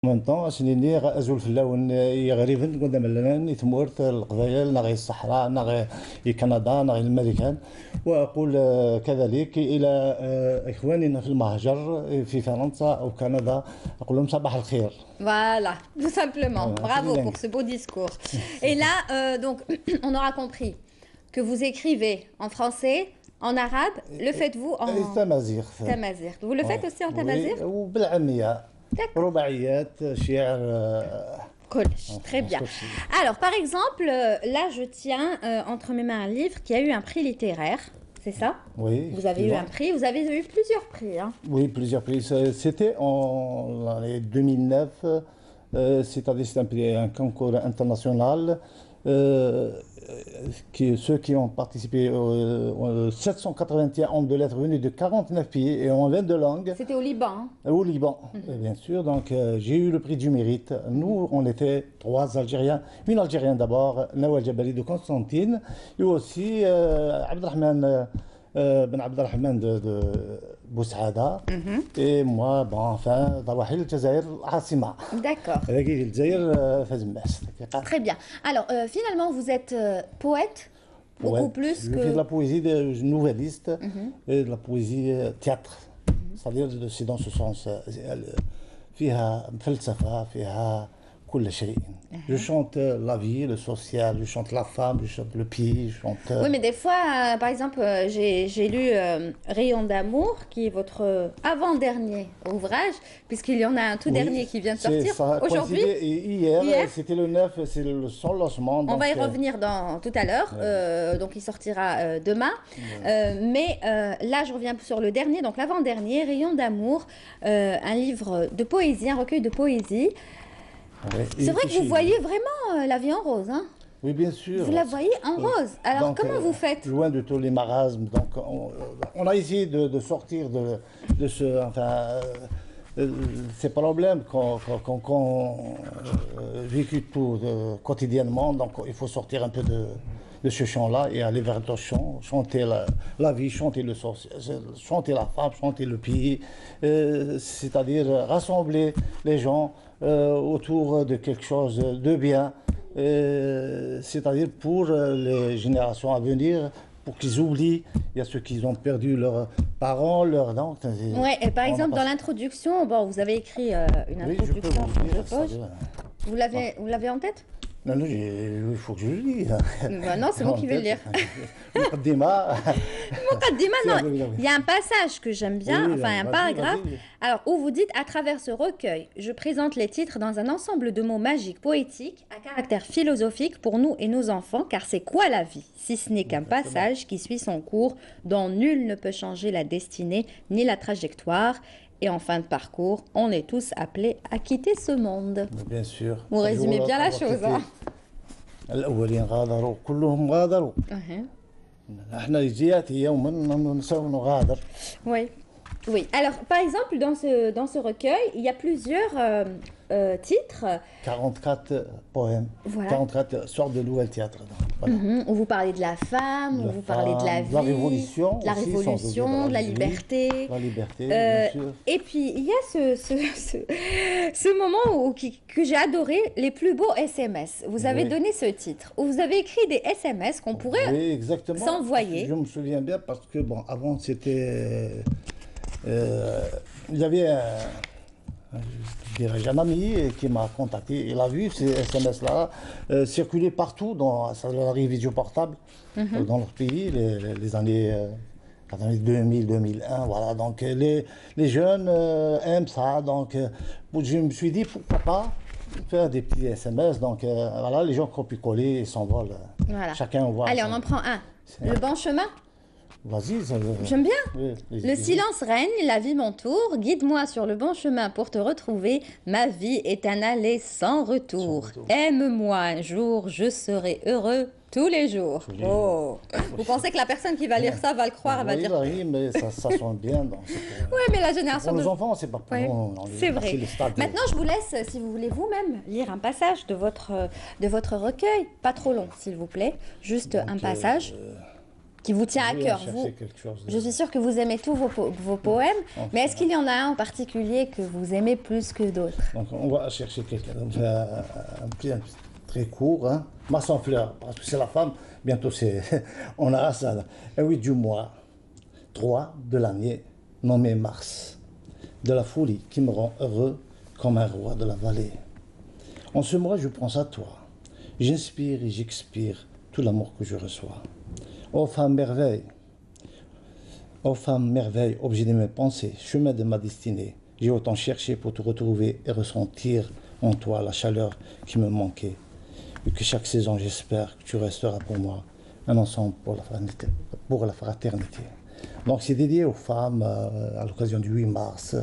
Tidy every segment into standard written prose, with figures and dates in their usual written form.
En même temps أسنيني أزول في اللون يغريفن قدام اللون يثمورت القبائل نغي الصحراء نغي كندا نغي الأمريكان وأقول كذلك إلى إخواننا في المهجر في فرنسا أو كندا أقول لهم صباح الخير. Voilà, tout simplement. C'est Bravo pour ce beau discours. Et là, donc, on aura compris que vous écrivez en français, en arabe. Le faites-vous en تمازيغ. tamazight. Vous le faites aussi en tamazight? وبالعامية رباعيات شعر Collège. Très bien. Alors, par exemple, là, je tiens entre mes mains un livre qui a eu un prix littéraire. C'est ça? Oui. Vous avez eu un prix. Vous avez eu plusieurs prix. Hein? Oui, plusieurs prix. C'était en l'année 2009. C'est-à-dire c'est un concours international. Ceux qui ont participé, 781 hommes de lettres venus de 49 pays et en 22 langues. C'était au Liban. Hein? Au Liban, bien sûr. Donc j'ai eu le prix du mérite. Nous, on était 3 Algériens. Une Algérienne d'abord, Nawal Jabali de Constantine, et aussi Abdelrahman Ben Abdelrahman de Boussaada, et moi, bon, enfin, Dawahil Jazair Asima. D'accord. Très bien. Alors, finalement, vous êtes poète, beaucoup plus je que... fais de la poésie de nouvelliste et de la poésie théâtre. C'est-à-dire, c'est dans ce sens. فيها فلسفة فيها كل شيء. Je chante la vie, le social, je chante la femme, je chante le pays, je chante... Oui, mais des fois, par exemple, j'ai lu Rayon d'amour, qui est votre avant-dernier ouvrage, puisqu'il y en a un tout dernier qui vient de sortir aujourd'hui. Hier, c'était le 9, c'est le Sans Logement. On va y revenir tout à l'heure, donc il sortira demain. Mais là, je reviens sur le dernier, donc l'avant-dernier, Rayon d'amour, un livre de poésie, un recueil de poésie. Ouais. C'est vrai que vous voyez vraiment la vie en rose, hein? Oui, bien sûr. Vous la voyez en rose. Alors, donc, comment vous faites? Loin de tous les marasmes. Donc, on a essayé de sortir de ce... Enfin, ces problèmes qu'on vécu tout quotidiennement. Donc, il faut sortir un peu de ce champ-là et aller vers d'autres champs, chanter la vie, chanter le social, chanter la femme, chanter le pays, c'est-à-dire rassembler les gens autour de quelque chose de bien, c'est-à-dire pour les générations à venir, pour qu'ils oublient, il y a ceux qui ont perdu leurs parents, leurs dents. Oui, et par exemple, dans l'introduction, bon, vous avez écrit une introduction, je suppose. Vous l'avez en tête? Non, non, il faut que je le lise. Non, c'est moi qui vais le lire. Muqaddima. Non, il y a un passage que j'aime bien, enfin un paragraphe, alors où vous dites: à travers ce recueil, je présente les titres dans un ensemble de mots magiques, poétiques, à caractère philosophique pour nous et nos enfants, car c'est quoi la vie, si ce n'est qu'un passage qui suit son cours, dont nul ne peut changer la destinée ni la trajectoire. Et en fin de parcours, on est tous appelés à quitter ce monde. Bien sûr. Vous résumez bien la chose. Hein? الأولين غادروا كلهم غادروا. احنا يجيات يوما نساو نغادر. Oui. Oui. Alors, par exemple, dans ce recueil, il y a plusieurs titres. 44 poèmes. Voilà. 44 sortes de nouvelles théâtres. Voilà. Où vous parlez de la femme, où vous parlez de la vie, de la révolution, de la liberté. La liberté, bien sûr. Et puis, il y a ce moment que j'ai adoré, les plus beaux SMS. Vous avez donné ce titre, où vous avez écrit des SMS qu'on pourrait s'envoyer. Je me souviens bien parce que, bon, avant, c'était... il y avait un ami qui m'a contacté. Il a vu ces SMS-là circuler partout dans la révision portable dans leur pays, les années 2000, 2001. Voilà. Donc les jeunes aiment ça. Donc je me suis dit pourquoi pas faire des petits SMS. Donc voilà, les gens copient-coller et s'envolent. Voilà. Chacun voit. Allez, on en prend un. Le bon chemin. Vas-y, j'aime bien. Oui, le silence règne, la vie m'entoure. Guide-moi sur le bon chemin pour te retrouver. Ma vie est un aller sans retour. Aime-moi un jour, je serai heureux tous les jours. Oh. Vous pensez que la personne qui va lire ça va le croire, va dire. Oui, mais ça sonne bien. Oui, mais la génération pour nos enfants, c'est pas pour nous. C'est vrai. Maintenant, je vous laisse, si vous voulez vous-même, lire un passage de votre recueil. Pas trop long, s'il vous plaît. Juste un passage. qui vous tient à cœur. Je suis sûre que vous aimez tous vos poèmes, mais est-ce qu'il y en a un en particulier que vous aimez plus que d'autres? Donc on va chercher quelqu'un, un petit très court, hein. Mars en fleurs, parce que c'est la femme, bientôt c'est, on a ça, un 8 du mois, 3 de l'année, nommé Mars, de la folie qui me rend heureux comme un roi de la vallée. En ce mois, je pense à toi, j'inspire et j'expire tout l'amour que je reçois. Ô femme merveille, objet de mes pensées, chemin de ma destinée, j'ai autant cherché pour te retrouver et ressentir en toi la chaleur qui me manquait. Et que chaque saison, j'espère que tu resteras pour moi un ensemble pour la fraternité. Donc c'est dédié aux femmes à l'occasion du 8 mars.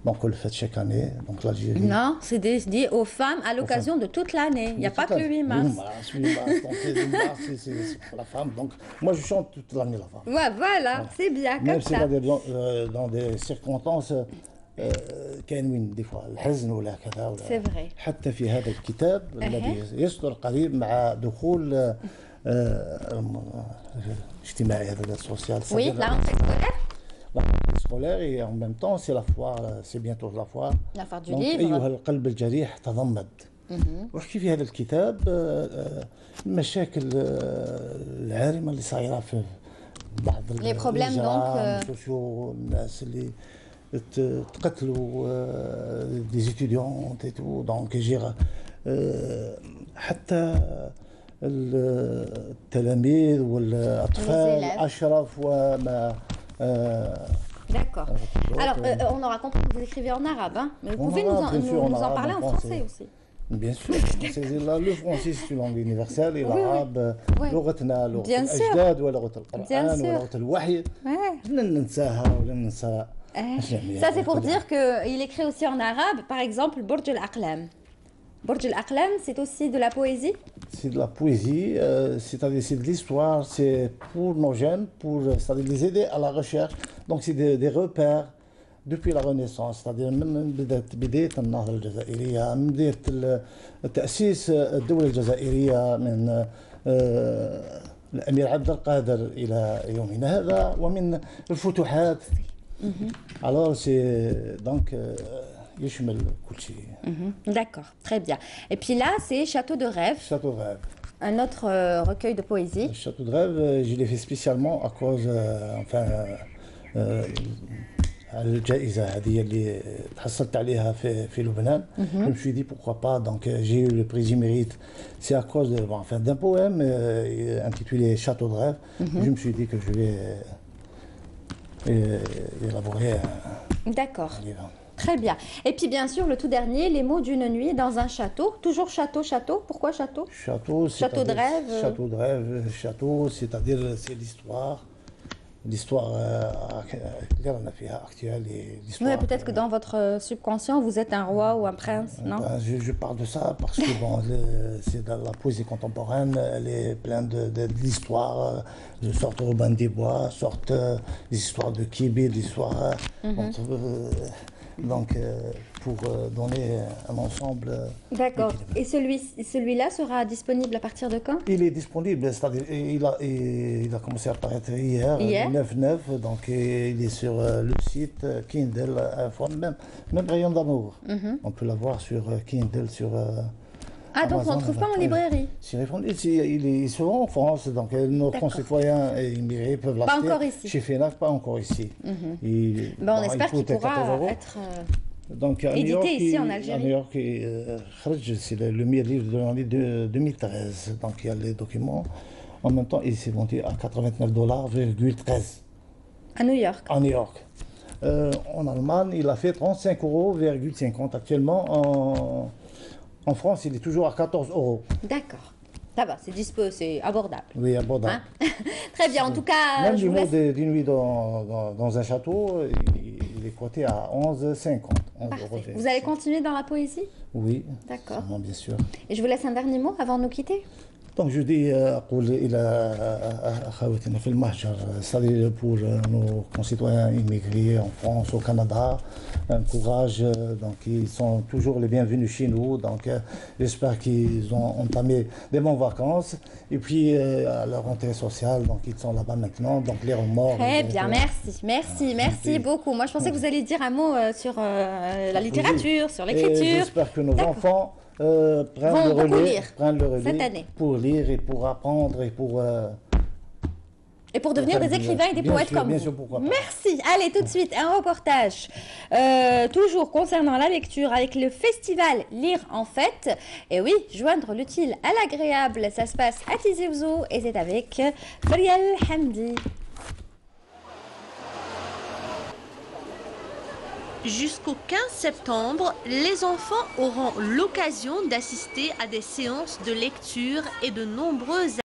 Donc on le fait chaque année. Donc l'Algérie. Non, c'est dédié aux femmes à l'occasion de toute l'année. Il n'y a pas que le 8 mars. 8 mars. Donc le 8 mars, c'est pour la femme. Donc moi je chante toute l'année la femme. Ouais, voilà, c'est bien comme ça. Même dans des circonstances كاين des fois الحزن ولا كذا ولا c'est vrai. حتى في هذا الكتاب الذي يصدر قريب مع دخول اجتماعي هذا السوسيال. Oui, la rentrée scolaire. La rentrée scolaire et en même temps c'est la foire, c'est bientôt la foire. La foire du livre. أيها القلب الجريح تضمد. واحكي في هذا الكتاب المشاكل العارمة اللي صايرة في بعض les problèmes donc sociaux, الناس اللي تقتلوا des étudiantes et tout, donc حتى التلاميذ والأطفال أشرف وما. D'accord. Alors, on aura compris que vous écrivez en arabe, hein, mais vous pouvez nous en parler en français aussi. Bien sûr, le français c'est une langue universelle et l'arabe لغتنا لغة الأجداد ولغة القرآن ولغة الوحي لن ننساها ولن ننسى. Ça c'est pour dire qu'il écrit aussi en arabe, par exemple Burj al-Aqlam. Burj al-Aqlam, c'est aussi de la poésie? C'est de la poésie, c'est-à-dire c'est de l'histoire, c'est pour nos jeunes, c'est-à-dire les aider à la recherche. Donc c'est des repères depuis la Renaissance, c'est-à-dire من بداية النهضة الجزائرية، من بداية تأسيس الدولة الجزائرية من الأمير عبد القادر إلى يومنا هذا ومن الفتوحات. Alors c'est donc يشمل كل شيء. D'accord, très bien. Et puis là, c'est Château de rêve. Château de rêve. Un autre recueil de poésie. Le Château de rêve, je l'ai fait spécialement à cause, الجائزة هذه اللي تحصلت عليها في لبنان. Je me suis dit pourquoi pas, donc j'ai eu le prix du mérite. C'est à cause d'un poème intitulé Château de rêve. Je me suis dit que je vais élaborer un livre. Très bien. Et puis bien sûr, le tout dernier, les mots d'une nuit dans un château. Toujours château, château. Pourquoi château? Château de rêve. Château de rêve, château, c'est-à-dire c'est l'histoire. L'histoire actuelle et l'histoire. Oui, peut-être que dans votre subconscient, vous êtes un roi ou un prince, non? Je parle de ça parce que bon, c'est dans la poésie contemporaine, elle est pleine d'histoires, sorte Robin des Bois, sorte des histoires de Kébé, des histoires. Donc, pour donner un ensemble. D'accord. Et celui-là sera disponible à partir de quand? Il est disponible, c'est-à-dire il a commencé à apparaître hier, le 9/9, donc il est sur le site Kindle, même Rayon d'amour. On peut l'avoir sur Kindle, sur. Donc on ne le trouve pas en librairie? Il est souvent en France, donc nos concitoyens et immigrés peuvent l'acheter. Pas encore ici. Chez Fnac, pas encore ici. On espère qu'il pourra être édité ici en Algérie. À New York, c'est le meilleur livre de l'année 2013. Donc il y a les documents. En même temps, il s'est vendu à $89,13. À New York. À New York. En Allemagne, il a fait €35,50 actuellement. En France, il est toujours à €14. D'accord. Ça va, c'est abordable. Oui, abordable. Hein? Très bien, en tout cas. Même du mot d'une nuit dans un château, il est coté à €11,50. Vous allez continuer dans la poésie? Oui. D'accord. Bien sûr. Et je vous laisse un dernier mot avant de nous quitter. Donc je dis c'est-à-dire pour nos concitoyens immigrés en France, au Canada, un courage, donc ils sont toujours les bienvenus chez nous, donc j'espère qu'ils ont entamé des bonnes vacances, et puis à la rentrée sociale, donc ils sont là-bas maintenant, donc les remords. Très bien, merci beaucoup. Moi je pensais que vous alliez dire un mot sur la littérature, sur l'écriture. J'espère que nos enfants prennent le relais cette année pour lire et pour apprendre et pour devenir des écrivains et des poètes comme vous. Merci. Allez, tout de suite, un reportage. Toujours concernant la lecture avec le festival Lire en Fête. Et oui, joindre l'utile à l'agréable. Ça se passe à Tizi Ouzou et c'est avec Farial Hamdi. Jusqu'au 15 septembre, les enfants auront l'occasion d'assister à des séances de lecture et de nombreuses